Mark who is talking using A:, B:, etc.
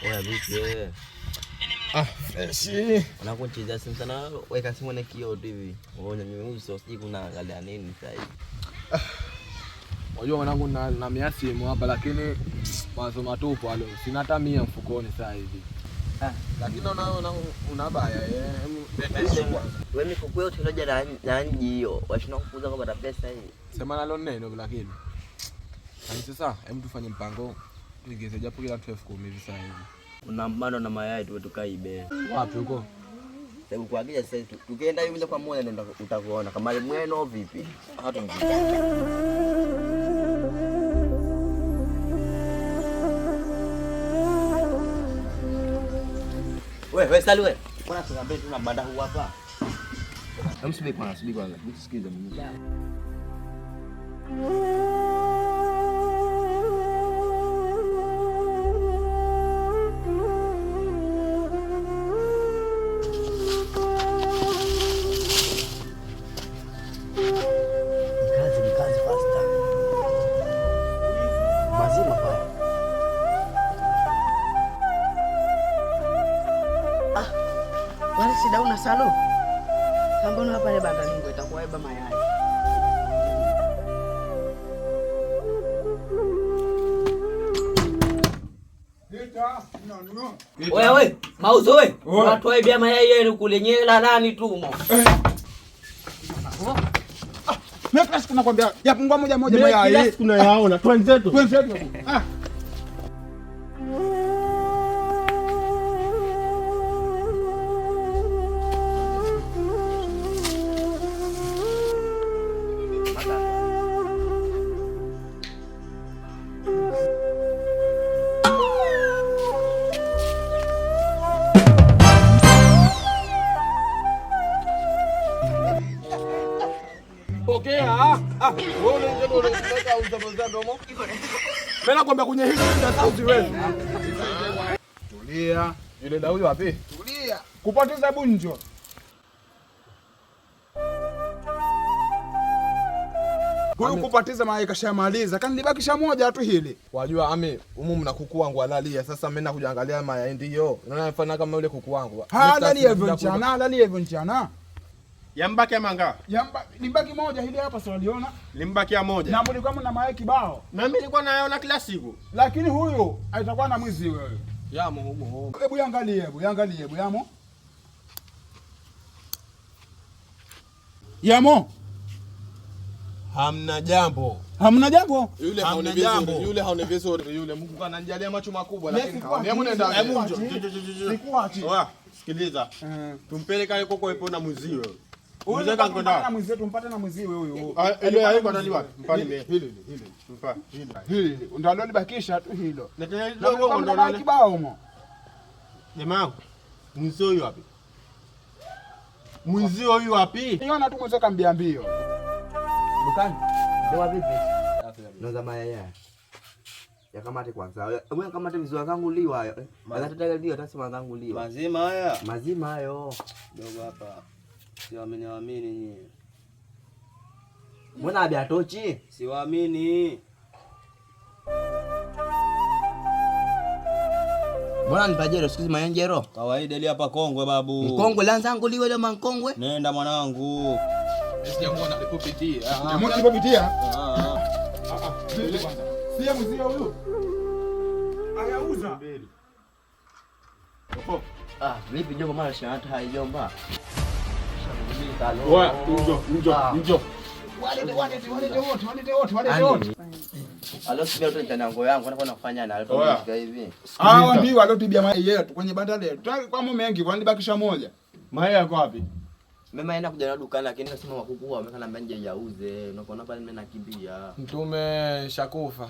A: Oya vipi wewe?
B: Fresh.
A: Unakucheza simu sana, weka simu na kioo tu hivi. Uone nyuso siji kuna angalia nini sasa hivi.
B: Unajua mwanangu na miasimu hapa lakini mazo matupu leo. Sina hata 100 mfukoni sasa hivi. Lakini una baya
A: wewe mifuko yote unaja na nje hiyo. Washinda kukuza kwa pesa hii.
B: Sema nalo neno lakini. Sasa hem tufanye mpango. Tuigeze japo kila 10,000 hivi sasa hivi.
A: Kuna mbano na mayai tu tukaibe.
B: Wapi huko?
A: Hebu kuagiza sasa tukienda hivi kwa moja ndio utakuona kama ni mweno vipi. Hata mzee. Wewe sali wewe. Mbona tunaambia tuna banda huu hapa? Subiri kwanza. Nisikize mimi. Kazi faster. Mazima pale.
C: Wala sida una salo. Sambono hapa ile banda ningo itakuwa eba mayai.
A: Wewe, mauzo wewe. Watu waibia mayai yenu kule nyela nani tumo.
D: Kila siku nakwambia yapungua moja mayai.
A: Kila siku nayaona. Twenzetu.
D: Pokea. Wewe ndio unataka uzaboza ndomo. Mimi nakwambia kwenye hili ndio sauti wewe. Tulia. Yule Daudi wapi? Tulia. Kupoteza bunjo. Huyu kupatiza mayai kashamaliza. Kani libakisha moja tu hili.
B: Wajua humu mna kuku wangu alalia. Sasa mimi nakuja angalia mayai ndio. Unaona mfano kama yule kuku wangu.
D: Halali hivyo mchana.
E: Yambaki ya manga?
D: Limbaki moja hili hapa sio uliona?
E: Limbaki ya moja.
D: Na mlikuwa mna mayai kibao.
E: Na mimi nilikuwa nayaona kila siku.
D: Lakini huyu atakuwa na mwizi wewe.
B: Yamo humo.
D: Hebu angalie yamo. Yamo.
B: Hamna jambo.
D: Yule
B: haonevezi yule Mungu ananijalia macho makubwa lakini hebu nenda.
D: Nikuache.
E: Oya, sikiliza. Tumpeleka yuko kwa ipo na mwiziwe.
D: Unataka kwenda na mwizi wetu mpate na mwiziwe huyo.
E: Ile haiko ndani wapi? Mpani mimi.
D: Hili.
E: Mpa.
D: Hili. Ndio alilobakisha tu hilo.
E: Na tena ndio
D: ndo na kibao humo.
E: Jamaa, mwizi huyu wapi? Mwizi huyu wapi?
D: Niona tu mwizi kambia mbio.
A: Bukani. Ndio vipi? Noza mayai. Ya kamate kwanza. Wewe kamate vizuri zangu liwa hayo. Anataka ndio atasema zangu liwa. Mazima hayo.
E: Dogo hapa. Siwaamini nyinyi.
A: Mbona abia tochi?
E: Siwaamini.
A: Mbona nipajero siku mayenjero?
E: Kawaida ile hapa Kongwe babu.
A: Mkongwe lanzangu liwe ile mankongwe.
E: Nenda mwanangu.
B: Sijamuona alipopitia.
D: Alipopitia? Sio mzee huyu. Ayauza.
A: Vipi jomba mara shahata haijomba?
D: Wewe, njoo. Walete wote.
A: Alo sibia tu ntanango yangu nakuwa nafanya na alipofika hivi.
D: Waambiwa alotibia mayai yetu kwenye banda letu. Tutaki kwa mengi kwani bakisha moja.
E: Mayai yako wapi?
A: Mimi naenda kuja na dukani lakini nasema wakuku wamekana mbanje yauze. Unaona pale mimi nakimbia.
B: Mtume shakufa.